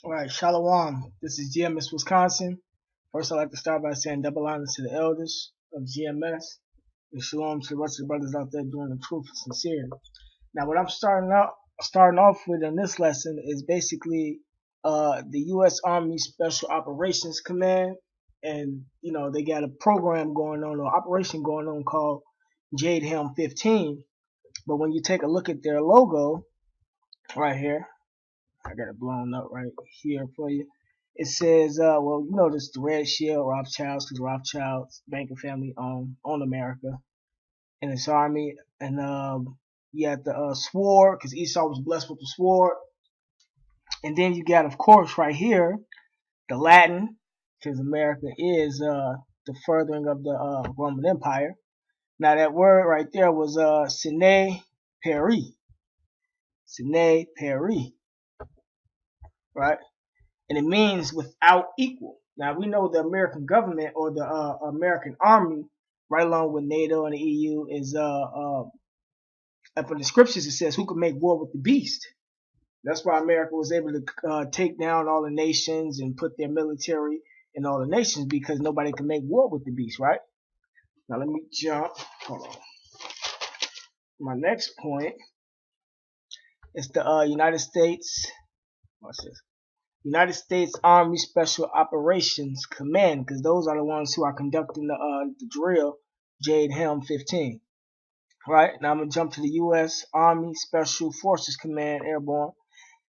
All right, Shalom. This is GMS Wisconsin. First, I'd like to start by saying double honor to the elders of GMS and shalom to the rest of the brothers out there doing the truth and sincerity. Now, what I'm starting off with in this lesson is basically the U.S. Army Special Operations Command, and they got a program going on or operation going on called Jade Helm 15. But when you take a look at their logo right here, I got it blown up right here for you. It says, well, this the red shield, Rothschilds, because Rothschilds banking family own America and its army, and you got the sword, because Esau was blessed with the sword, and then you got, of course, right here the Latin, because America is the furthering of the Roman Empire. Now that word right there was Sine, Peri, Sine, Peri, right? And it means without equal. Now we know the American government or the American army, right along with NATO and the EU, is for the scriptures it says who could make war with the beast. That's why America was able to take down all the nations and put their military in all the nations because nobody can make war with the beast, right? Now let me jump. Hold on. My next point is the United States. What's this? United States Army Special Operations Command, because those are the ones who are conducting the drill, Jade Helm 15. Right, now I'm going to jump to the U.S. Army Special Forces Command Airborne.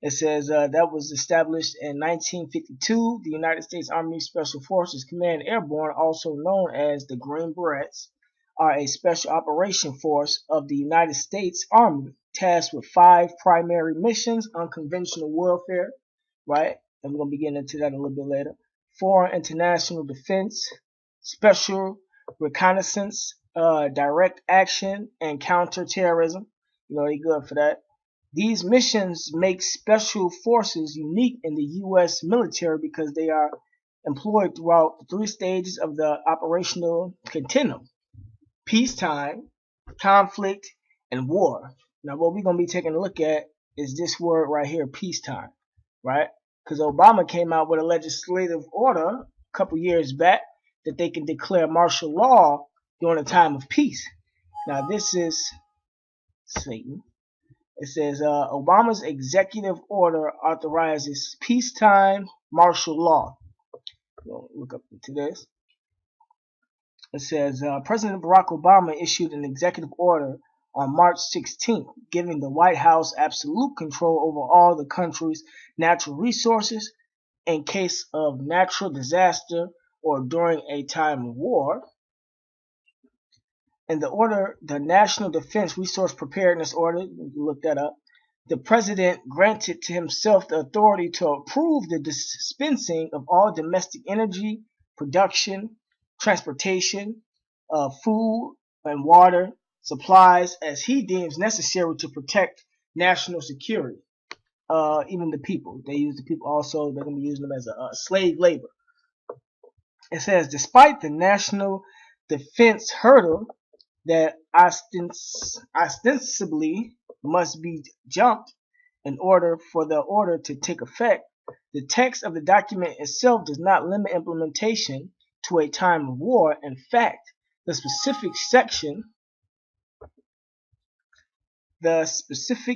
It says that was established in 1952. The United States Army Special Forces Command Airborne, also known as the Green Berets, are a special operation force of the United States Army tasked with 5 primary missions: unconventional warfare, right? And we're going to be getting into that a little bit later. Foreign international defense, special reconnaissance, direct action, and counterterrorism. They're good for that. These missions make special forces unique in the U.S. military because they are employed throughout the 3 stages of the operational continuum: peacetime, conflict, and war. Now, what we're going to be taking a look at is this word right here, peacetime, right? Because Obama came out with a legislative order a couple years back that they can declare martial law during a time of peace. Now, this is Satan. It says Obama's executive order authorizes peacetime martial law. We'll look up into this. It says President Barack Obama issued an executive order on March 16th, giving the White House absolute control over all the country's natural resources in case of natural disaster or during a time of war. In the order, the National Defense Resource Preparedness Order, you can look that up, the president granted to himself the authority to approve the dispensing of all domestic energy, production, transportation, food, and water supplies as he deems necessary to protect national security. Even the people. They use the people also, they're going to be using them as a slave labor. It says, despite the national defense hurdle that ostensibly must be jumped in order for the order to take effect, the text of the document itself does not limit implementation to a time of war. In fact, the specific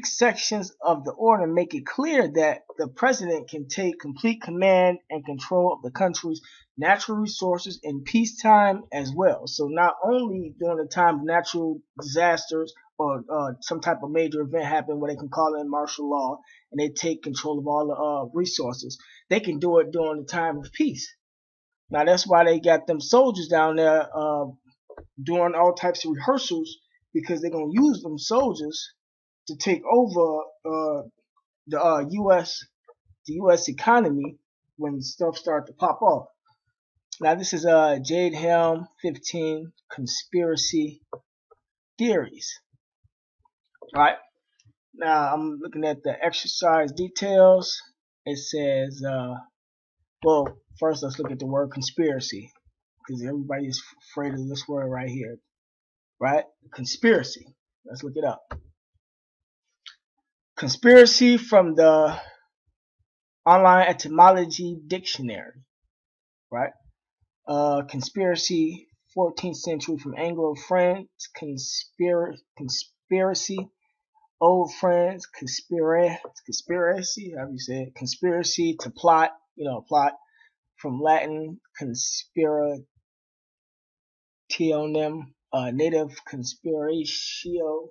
sections of the order make it clear that the president can take complete command and control of the country's natural resources in peacetime as well. So not only during the time of natural disasters or some type of major event happen where they can call in martial law and they take control of all the resources, they can do it during the time of peace. Now that's why they got them soldiers down there doing all types of rehearsals, because they're gonna use them soldiers to take over the U.S. economy when stuff starts to pop off. Now this is Jade Helm 15 conspiracy theories. All right. Now I'm looking at the exercise details. It says, well, first let's look at the word conspiracy, because everybody is afraid of this word right here. Right? Conspiracy. Let's look it up. Conspiracy from the Online etymology dictionary, right? Conspiracy, 14th century from Anglo-French, conspiracy, old friends, conspiracy, how do you say it? Conspiracy to plot, plot, from Latin conspirationem, native conspiratio,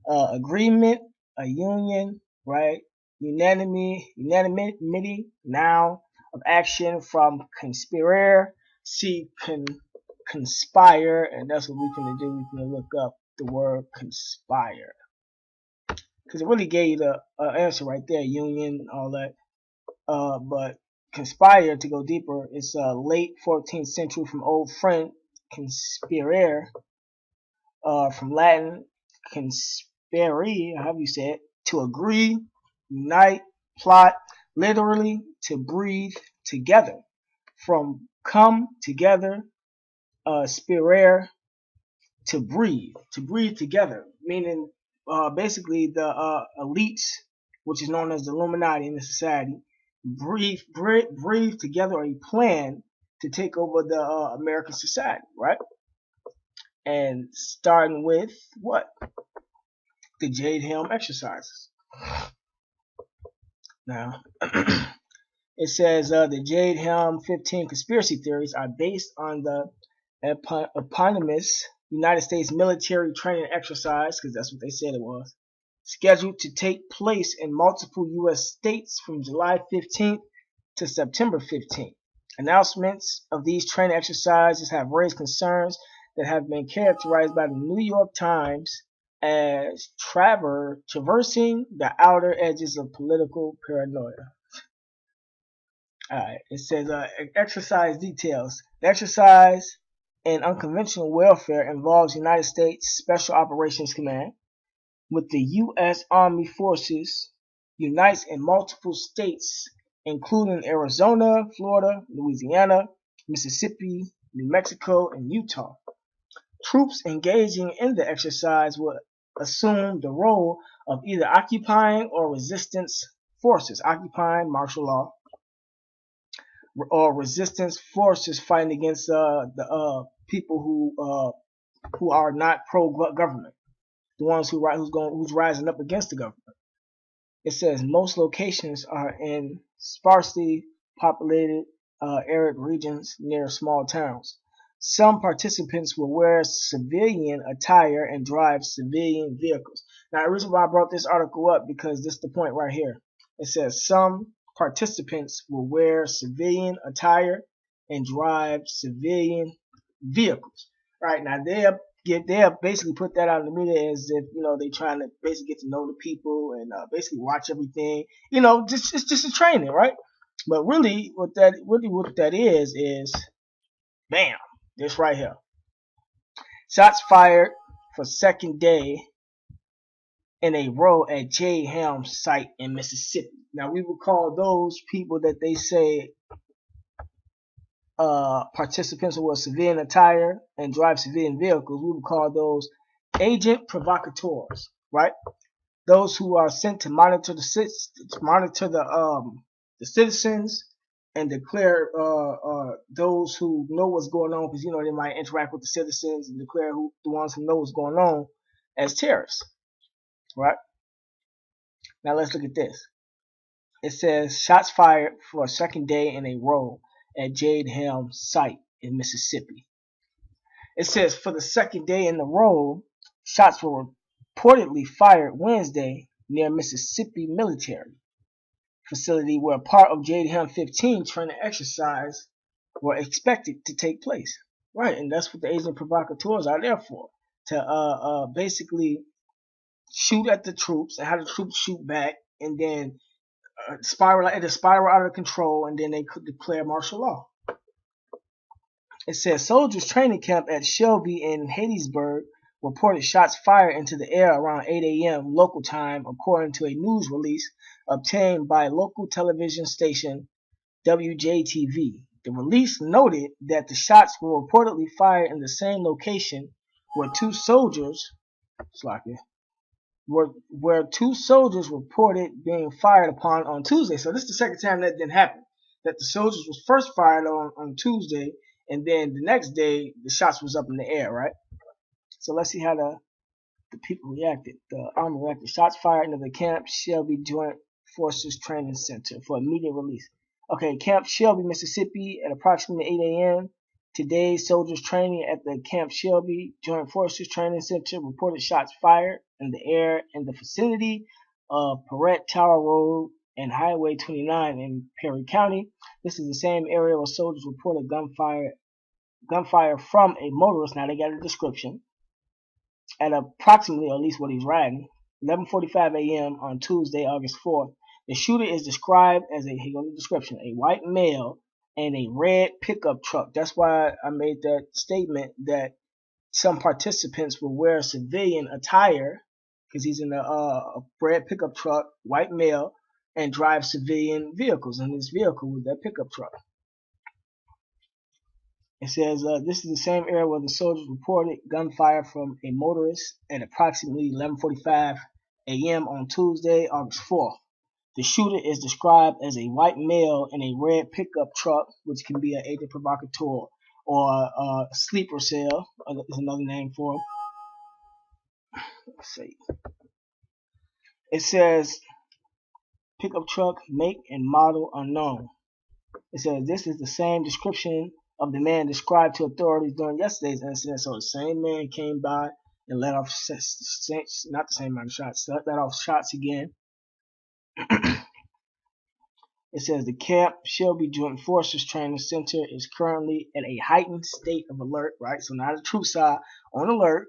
agreement, a union, right? Unanimity, noun of action from conspire, see conspire, and that's what we're gonna do. We're gonna look up the word conspire because it really gave you the answer right there, union, all that. But conspire, to go deeper, it's late 14th century from Old French conspirere, from Latin conspire, however you say it, to agree, unite, plot, literally to breathe together. From come together, spirere, to breathe together, meaning basically the elites, which is known as the Illuminati in the society, breathe together a plan to take over the American society, right? And starting with what? The Jade Helm exercises. Now, it says the Jade Helm 15 conspiracy theories are based on the eponymous United States military training exercise, because that's what they said it was, scheduled to take place in multiple U.S. states from July 15th to September 15th. Announcements of these training exercises have raised concerns that have been characterized by the New York Times as traversing the outer edges of political paranoia. Alright, it says exercise details. The exercise in unconventional warfare involves United States Special Operations Command with the U.S. Army Forces unites in multiple states, including Arizona, Florida, Louisiana, Mississippi, New Mexico, and Utah. Troops engaging in the exercise will assume the role of either occupying or resistance forces, occupying martial law, or resistance forces fighting against the people who are not pro government, the ones who's rising up against the government. It says most locations are in sparsely populated arid regions near small towns. Some participants will wear civilian attire and drive civilian vehicles. Now, the reason why I brought this article up, because this is the point right here. It says some participants will wear civilian attire and drive civilian vehicles. Right now, they'll basically put that out in the media as if they're trying to basically get to know the people and basically watch everything. It's just a training, right? But really, what that is bam, this right here. Shots fired for second day in a row at Jade Helm site in Mississippi. Now, we would call those people that they say participants who wear civilian attire and drive civilian vehicles, we would call those agent provocateurs, right? Those who are sent to monitor the citizens and declare those who know what's going on, because they might interact with the citizens and declare the ones who know what's going on as terrorists, right? Now let's look at this. It says shots fired for a second day in a row at Jade Helm site in Mississippi. It says for the second day in a row, shots were reportedly fired Wednesday near Mississippi military facility where part of Jade Helm 15 training exercise were expected to take place. Right, and that's what the agent provocateurs are there for, to basically shoot at the troops and have the troops shoot back, and then spiral out of control, and then they could declare martial law. It says soldiers training camp at Shelby in Hattiesburg reported shots fired into the air around 8 a.m. local time, according to a news release obtained by local television station WJTV. The release noted that the shots were reportedly fired in the same location where two soldiers, where two soldiers reported being fired upon on Tuesday. So this is the second time that didn't happen. That the soldiers was first fired on Tuesday, and then the next day the shots was up in the air, right? So let's see how the people reacted. The army reacted. Shots fired into the Camp Shelby Joint Forces Training Center for immediate release. Okay, Camp Shelby, Mississippi, at approximately 8 a.m. Today, soldiers training at the Camp Shelby Joint Forces Training Center reported shots fired in the air in the vicinity of Perret Tower Road and Highway 29 in Perry County. This is the same area where soldiers reported gunfire from a motorist. Now they got a description at approximately, or at least what he's riding, 11:45 a.m. on Tuesday, August 4th. The shooter is described as here goes the description, a white male in a red pickup truck. That's why I made that statement that some participants will wear civilian attire because he's in a red pickup truck, white male, and drive civilian vehicles in his vehicle with that pickup truck. It says this is the same area where the soldiers reported gunfire from a motorist at approximately 11:45 a.m. on Tuesday, August 4th. The shooter is described as a white male in a red pickup truck, which can be an agent provocateur or a sleeper cell is another name for him. Let's see. It says pickup truck, make and model unknown. It says this is the same description of the man described to authorities during yesterday's incident. So the same man came by and let off, not the same amount of shots, let off shots again. It says the Camp Shelby Joint Forces Training Center is currently at a heightened state of alert, right? So now the troops are on alert